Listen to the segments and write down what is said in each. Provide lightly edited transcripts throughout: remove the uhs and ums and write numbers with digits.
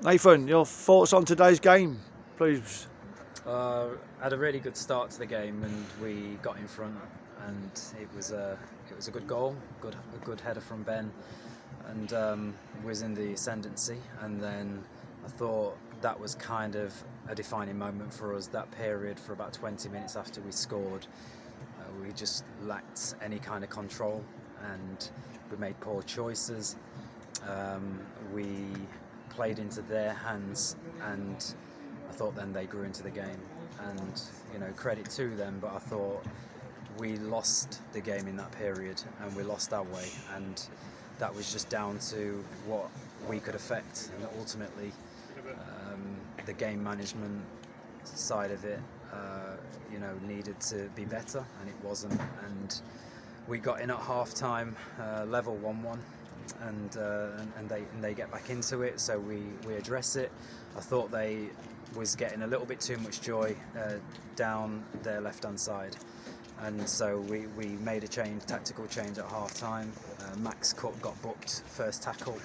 Nathan, your thoughts on today's game, please? Had a really good start to the game, and we got in front, and it was a good goal, a good header from Ben, and was in the ascendancy. And then I thought that was kind of a defining moment for us. That period, for about 20 minutes after we scored, we just lacked any kind of control, and we made poor choices. We played into their hands, and I thought then they grew into the game, and credit to them, but I thought we lost the game in that period, and we lost our way, and that was just down to what we could affect, and ultimately the game management side of it needed to be better, and it wasn't, and we got in at half time level 1-1, and they get back into it, so we address it. I thought they was getting a little bit too much joy down their left hand side, and so we made a tactical change at half time. Max Cook got booked first tackle,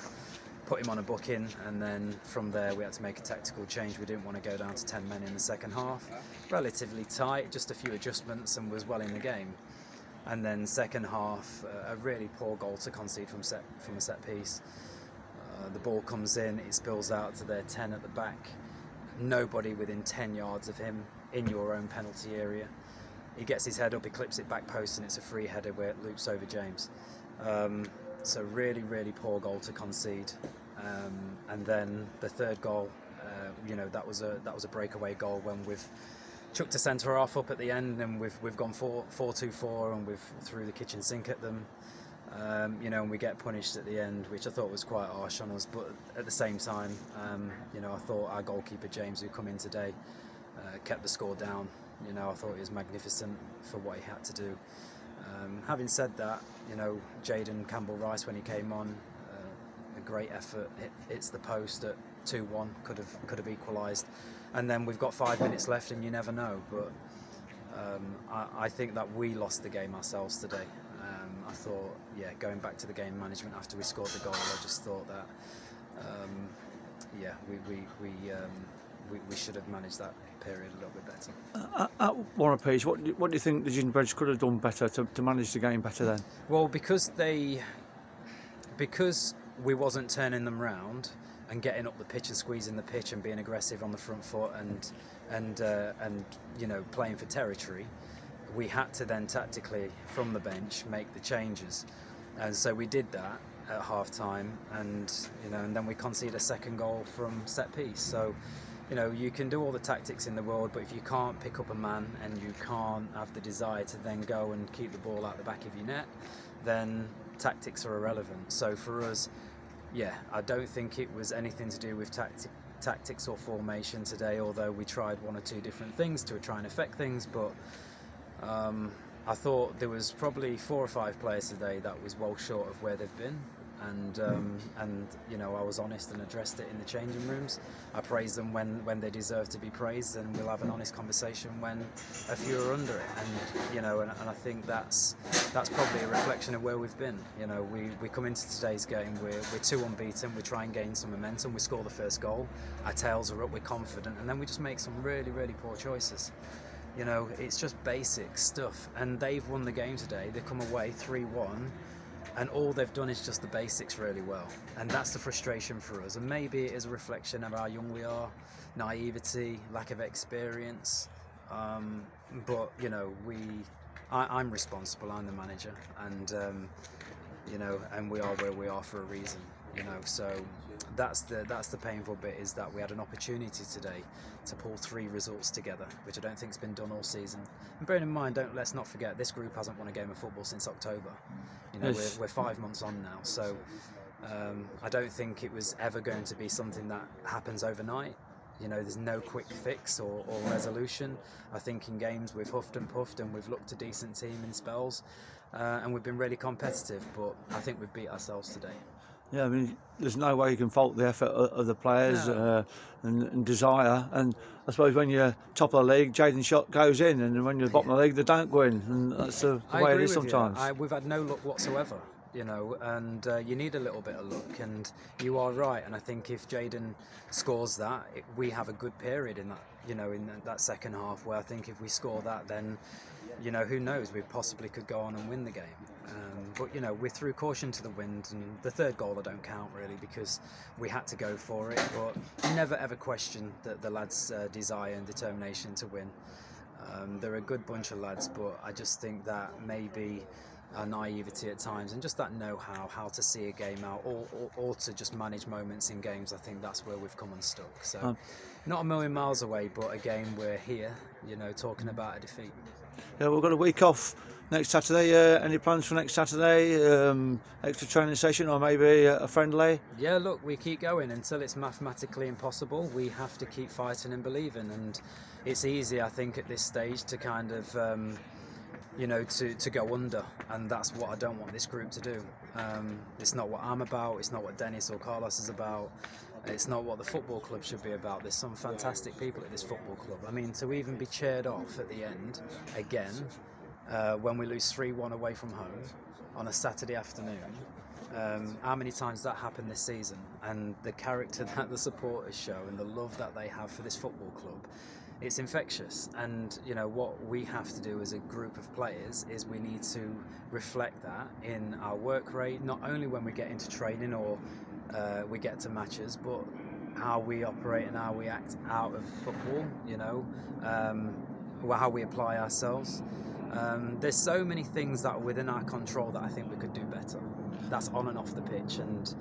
put him on a booking, and then from there we had to make a tactical change. We didn't want to go down to 10 men in the second half. Relatively tight, just a few adjustments, and was well in the game. And then second half, a really poor goal to concede from a set piece. The ball comes in, it spills out to their 10 at the back. Nobody within 10 yards of him in your own penalty area. He gets his head up, he clips it back post, and it's a free header where it loops over James. So really, really poor goal to concede. And then the third goal, that was a breakaway goal when we've chucked a centre half up at the end, and we've gone 4-2-4, and we've threw the kitchen sink at them. And we get punished at the end, which I thought was quite harsh on us. But at the same time, I thought our goalkeeper James, who come in today, kept the score down. I thought he was magnificent for what he had to do. Having said that, Jaden Campbell-Rice, when he came on, a great effort. Hits the post at 2-1, could have equalised. And then we've got 5 minutes left, and you never know. But I think that we lost the game ourselves today. I thought, going back to the game management after we scored the goal, I just thought that, we should have managed that period a little bit better. At Warwick, what do you think the Gingerbreads could have done better to manage the game better then? Well, because we wasn't turning them round and getting up the pitch and squeezing the pitch and being aggressive on the front foot and playing for territory, we had to then tactically from the bench make the changes, and so we did that at half time, and then we conceded a second goal from set piece. So you can do all the tactics in the world, but if you can't pick up a man and you can't have the desire to then go and keep the ball out the back of your net, then tactics are irrelevant. So for us, I don't think it was anything to do with tactics or formation today, although we tried one or two different things to try and affect things. But I thought there was probably 4 or 5 players today that was well short of where they've been, and I was honest and addressed it in the changing rooms. I praised them when they deserve to be praised, and we'll have an honest conversation when a few are under it. And and I think that's probably a reflection of where we've been. We come into today's game, we're 2 unbeaten, we try and gain some momentum, we score the first goal, our tails are up, we're confident, and then we just make some really, really poor choices. It's just basic stuff, and they've won the game today. They come away 3-1, and all they've done is just the basics really well, and that's the frustration for us. And maybe it is a reflection of how young we are, naivety, lack of experience, but I'm responsible, I'm the manager, and and we are where we are for a reason. So that's the painful bit, is that we had an opportunity today to pull 3 results together, which I don't think's been done all season. And bearing in mind, let's not forget, this group hasn't won a game of football since October. Yes. We're 5 months on now, so I don't think it was ever going to be something that happens overnight. There's no quick fix or resolution. I think in games we've huffed and puffed, and we've looked a decent team in spells, and we've been really competitive, but I think we've beat ourselves today. Yeah, I mean, there's no way you can fault the effort of the players. No. And desire. And I suppose when you're top of the league, Jaden's shot goes in, and when you're bottom of the league, they don't go in. And that's the way it is sometimes. We've had no luck whatsoever. and you need a little bit of luck. And you are right. And I think if Jaden scores that, we have a good period in that, in that second half. Where I think if we score that, then, who knows? We possibly could go on and win the game. But we threw caution to the wind, and the third goal I don't count really because we had to go for it. But never ever question the lads' desire and determination to win. They're a good bunch of lads, but I just think that maybe our naivety at times and just that know-how, how to see a game out, or to just manage moments in games. I think that's where we've come unstuck. So not a million miles away, but again we're here, talking about a defeat. Yeah, we've got a week off next Saturday. Any plans for next Saturday? Extra training session or maybe a friendly? Yeah, look, we keep going until it's mathematically impossible. We have to keep fighting and believing, and it's easy, I think, at this stage to kind of, to go under, and that's what I don't want this group to do. It's not what I'm about, it's not what Dennis or Carlos is about, it's not what the football club should be about. There's some fantastic people at this football club. I mean, to even be cheered off at the end, again, when we lose 3-1 away from home on a Saturday afternoon, how many times that happened this season, and the character that the supporters show and the love that they have for this football club, it's infectious. And what we have to do as a group of players is we need to reflect that in our work rate, not only when we get into training or we get to matches, but how we operate and how we act out of football, how we apply ourselves. There's so many things that are within our control that I think we could do better. That's on and off the pitch, and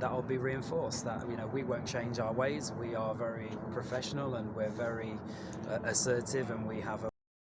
that'll be reinforced. That we won't change our ways. We are very professional and we're very assertive, and we have a